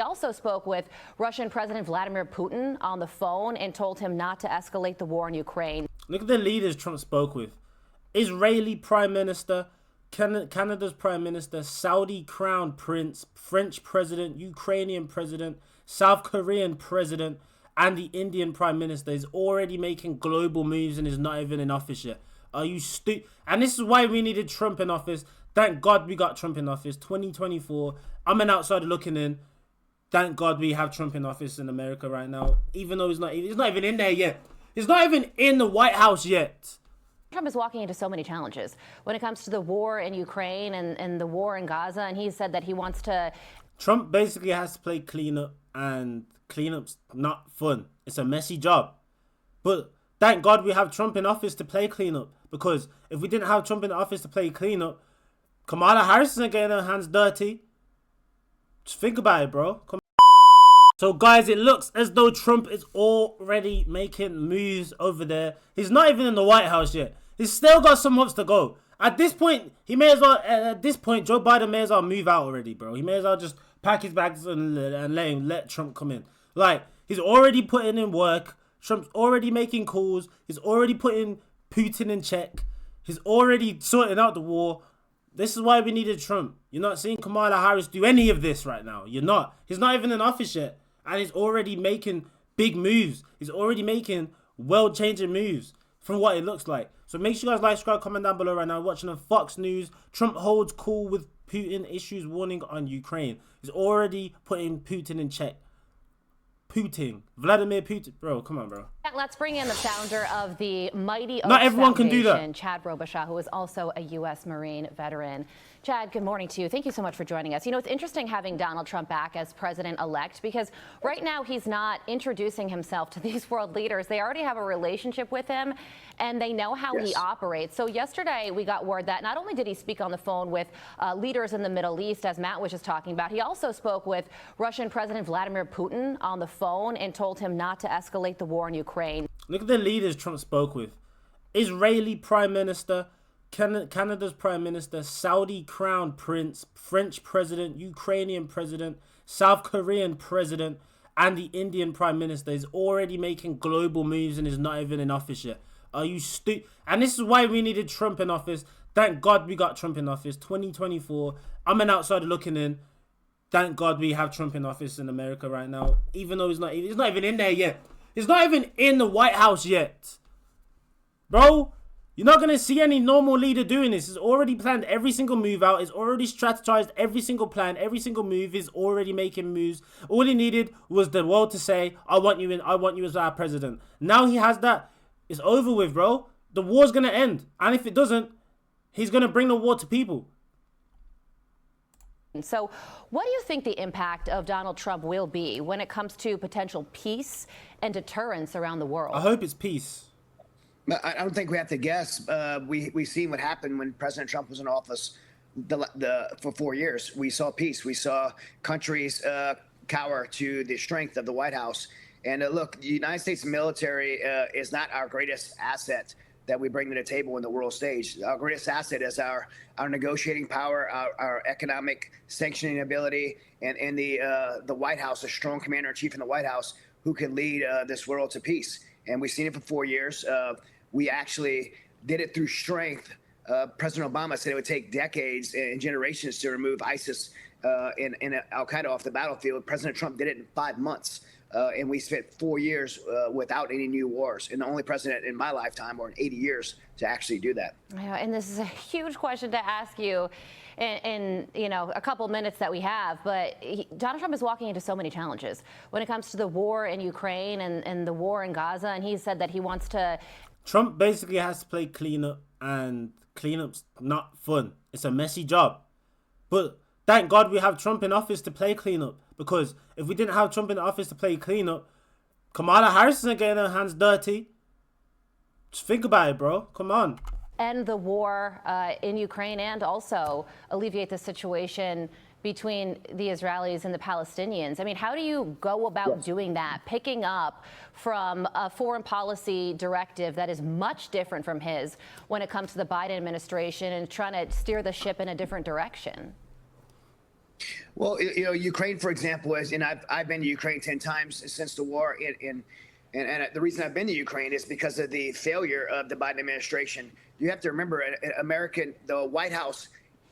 He also spoke with Russian President Vladimir Putin on the phone and told him not to escalate the war in Ukraine. Look at the leaders Trump spoke with. Israeli Prime Minister, Canada's Prime Minister, Saudi Crown Prince, French President, Ukrainian President, South Korean President, and the Indian Prime Minister is already making global moves and is not even in office yet. Are you stupid? And this is why we needed Trump in office. Thank God we got Trump in office. 2024. I'm an outsider looking in. Thank God we have Trump in office in America right now. Even though he's not even in there yet. He's not even in the White House yet. Trump is walking into so many challenges when it comes to the war in Ukraine and the war in Gaza. And he said that he wants to... Trump basically has to play cleanup, and cleanup's not fun. It's a messy job. But thank God we have Trump in office to play cleanup. Because if we didn't have Trump in office to play cleanup, Kamala Harris isn't getting her hands dirty. Just think about it, bro. Come on. So, guys, it looks as though Trump is already making moves over there. He's not even in the White House yet. He's still got some months to go. At this point, he may as well. At this point, Joe Biden may as well move out already, bro. He may as well just pack his bags and let Trump come in. Like, he's already putting in work. Trump's already making calls. He's already putting Putin in check. He's already sorting out the war. This is why we needed Trump. You're not seeing Kamala Harris do any of this right now. You're not. He's not even in office yet. And he's already making big moves. He's already making world-changing moves from what it looks like. So make sure you guys like, subscribe, comment down below right now. Watching on Fox News. Trump holds cool with Putin, issues warning on Ukraine. He's already putting Putin in check. Vladimir Putin. Bro, come on, bro. Let's bring in the founder of the Mighty Oaks Not everyone Foundation, can do that. Chad Robichaud, who is also a U.S. Marine veteran. Chad, good morning to you. Thank you so much for joining us. You know, it's interesting having Donald Trump back as president-elect because right now he's not introducing himself to these world leaders. They already have a relationship with him, and they know how he operates. So yesterday we got word that not only did he speak on the phone with leaders in the Middle East, as Matt was just talking about, he also spoke with Russian President Vladimir Putin on the phone and told him not to escalate the war in Ukraine. Look at the leaders Trump spoke with. Israeli Prime Minister, Canada's Prime Minister, Saudi Crown Prince, French President, Ukrainian President, South Korean President, and the Indian Prime Minister is already making global moves and is not even in office yet. Are you stupid? And this is why we needed Trump in office. Thank God we got Trump in office. 2024. I'm an outsider looking in. Thank God we have Trump in office in America right now. Even though he's not even in there yet. He's not even in the White House yet. Bro, you're not going to see any normal leader doing this. He's already planned every single move out. He's already strategized every single plan. Every single move is already making moves. All he needed was the world to say, I want you in. I want you as our president. Now he has that. It's over with, bro. The war's going to end. And if it doesn't, he's going to bring the war to people. So what do you think the impact of Donald Trump will be when it comes to potential peace and deterrence around the world? I hope it's peace. I don't think we have to guess. We seen what happened when President Trump was in office for 4 years. We saw peace. We saw countries cower to the strength of the White House. And look, the United States military is not our greatest asset that we bring to the table in the world stage. Our greatest asset is our negotiating power, our economic sanctioning ability, and the White House, a strong commander-in-chief in the White House who can lead this world to peace. And we've seen it for 4 years. We actually did it through strength. President Obama said it would take decades and generations to remove ISIS and Al-Qaeda off the battlefield. President Trump did it in 5 months. And we spent 4 years without any new wars. And the only president in my lifetime or in 80 years to actually do that. Yeah, and this is a huge question to ask you in a couple minutes that we have. But Donald Trump is walking into so many challenges when it comes to the war in Ukraine and the war in Gaza. And he said that he wants to... Trump basically has to play cleanup, and cleanup's not fun. It's a messy job. But thank God we have Trump in office to play cleanup. Because if we didn't have Trump in office to play cleanup, Kamala Harris isn't getting her hands dirty. Just think about it, bro. Come on. End the war in Ukraine and also alleviate the situation between the Israelis and the Palestinians. I mean, how do you go about doing that, picking up from a foreign policy directive that is much different from his when it comes to the Biden administration and trying to steer the ship in a different direction? Well, Ukraine, for example, and I've been to Ukraine 10 times since the war. And the reason I've been to Ukraine is because of the failure of the Biden administration. You have to remember, the White House,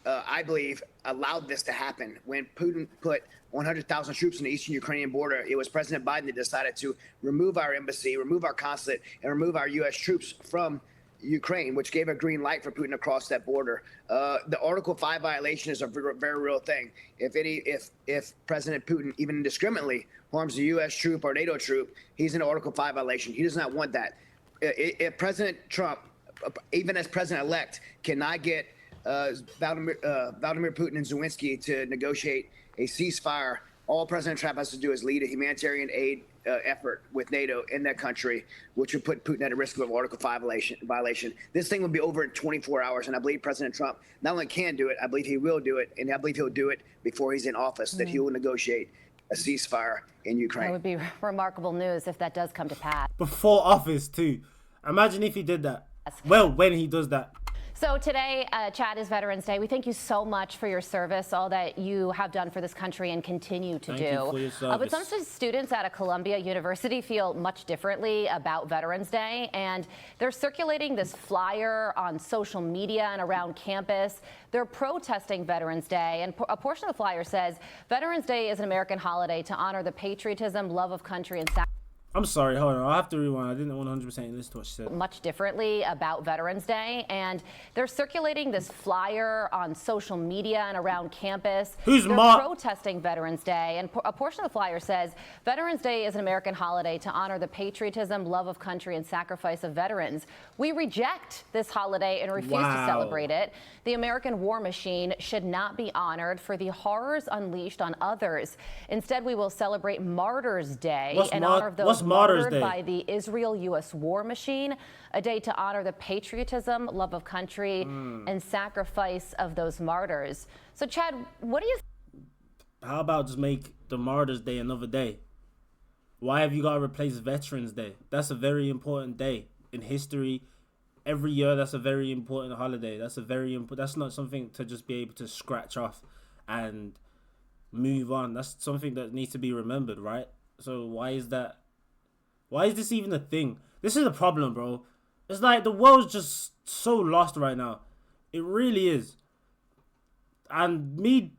I believe, allowed this to happen. When Putin put 100,000 troops on the eastern Ukrainian border, it was President Biden that decided to remove our embassy, remove our consulate, and remove our U.S. troops from Ukraine, which gave a green light for Putin to cross that border. The Article 5 violation is a very real thing. If President Putin even indiscriminately harms a U.S. troop or NATO troop, he's in an Article 5 violation. He does not want that. If President Trump, even as president-elect, cannot get Vladimir Putin and Zelensky to negotiate a ceasefire, all President Trump has to do is lead a humanitarian aid effort with NATO in that country, which would put Putin at a risk of an Article 5 violation. This thing will be over in 24 hours, and I believe President Trump not only can do it, I believe he will do it, and I believe he'll do it before he's in office, that he will negotiate a ceasefire in Ukraine. That would be remarkable news if that does come to pass. Before office, too. Imagine if he did that. Well, when he does that. So today, Chad, is Veterans Day. We thank you so much for your service, all that you have done for this country and continue to do. Thank you for your service. But some students at a Columbia University feel much differently about Veterans Day, and they're circulating this flyer on social media and around campus. They're protesting Veterans Day, and a portion of the flyer says, Veterans Day is an American holiday to honor the patriotism, love of country, and sacrifice. I'm sorry, hold on. I have to rewind. I didn't 100% listen to what she said. Much differently about Veterans Day, and they're circulating this flyer on social media and around campus. They're protesting Veterans Day, and a portion of the flyer says, Veterans Day is an American holiday to honor the patriotism, love of country, and sacrifice of veterans. We reject this holiday and refuse to celebrate it. The American war machine should not be honored for the horrors unleashed on others. Instead, we will celebrate Martyrs Day in honor of those martyred by the Israel-U.S. war machine, a day to honor the patriotism, love of country, and sacrifice of those martyrs. So, Chad, what do you How about just make the Martyrs Day another day? Why have you got to replace Veterans Day? That's a very important day in history. Every year, that's a very important holiday. That's not something to just be able to scratch off and move on. That's something that needs to be remembered, right? So why is that? Why is this even a thing? This is a problem, bro. It's like the world's just so lost right now. It really is. And me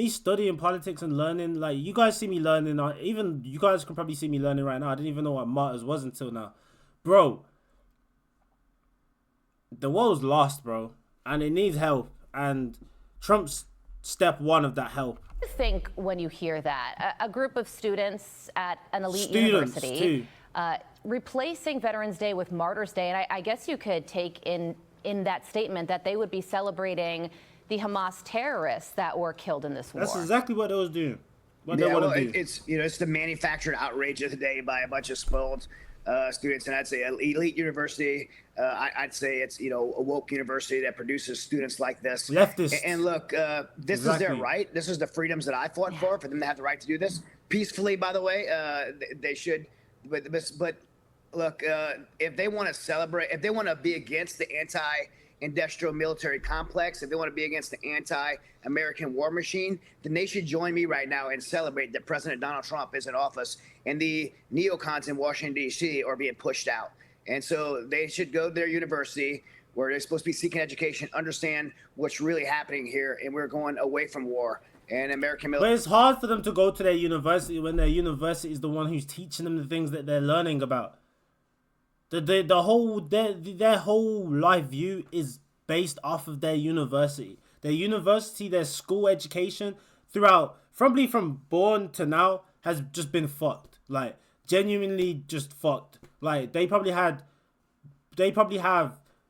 studying politics and learning, like, you guys see me learning, even you guys can probably see me learning right now. I didn't even know what martyrs was until now. Bro, the world's lost, bro. And it needs help. And Trump's step one of that help. What do you think when you hear that? A group of students at an elite university replacing Veterans Day with Martyrs Day. And I guess you could take in that statement that they would be celebrating the Hamas terrorists that were killed in this war. That's exactly what they was doing. What they want to do. It's the manufactured outrage of the day by a bunch of spoiled students, and I'd say an elite university. I'd say it's a woke university that produces students like this. Leftist. And look, this is their right. This is the freedoms that I fought for them to have the right to do this peacefully. By the way, they should. But look, if they want to celebrate, if they want to be against the anti-industrial military complex, if they want to be against the anti-American war machine, then they should join me right now and celebrate that President Donald Trump is in office and the neocons in Washington, D.C. are being pushed out. And so they should go to their university where they're supposed to be seeking education, understand what's really happening here, and we're going away from war. And American military. But it's hard for them to go to their university when their university is the one who's teaching them the things that they're learning about. Their whole life view is based off of their university. Their university, their school education throughout, probably from born to now, has just been fucked. Like, genuinely just fucked. Like, they probably have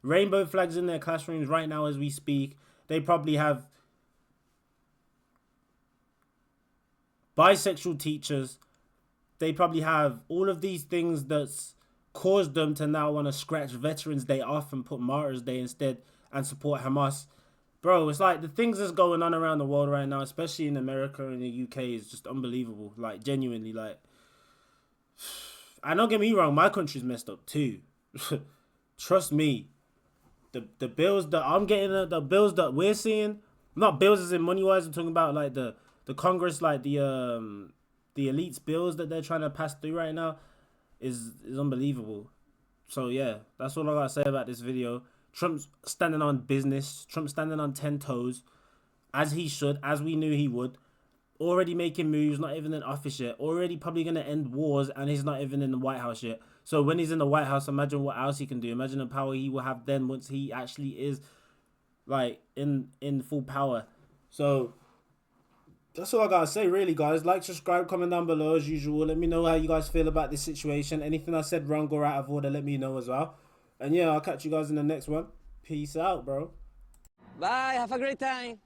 rainbow flags in their classrooms right now as we speak. They probably have bisexual teachers. They probably have all of these things that's caused them to now want to scratch Veterans Day off and put Martyrs Day instead and support Hamas. Bro, it's like the things that's going on around the world right now, especially in America and the UK, is just unbelievable. Like, genuinely, like, and don't get me wrong, my country's messed up too. Trust me. The bills that I'm getting, the bills that we're seeing, not bills as in money wise, I'm talking about like the the Congress, like the elites bills that they're trying to pass through right now is unbelievable. So yeah, that's all I gotta say about this video. Trump's standing on business. Trump's standing on 10 toes, as he should, as we knew he would. Already making moves, not even in office yet. Already probably gonna end wars, and he's not even in the White House yet. So when he's in the White House, imagine what else he can do. Imagine the power he will have then once he actually is like in full power. So that's all I gotta say, really, guys. Like, subscribe, comment down below as usual. Let me know how you guys feel about this situation. Anything I said wrong or out of order, let me know as well. And yeah, I'll catch you guys in the next one. Peace out, bro. Bye. Have a great time.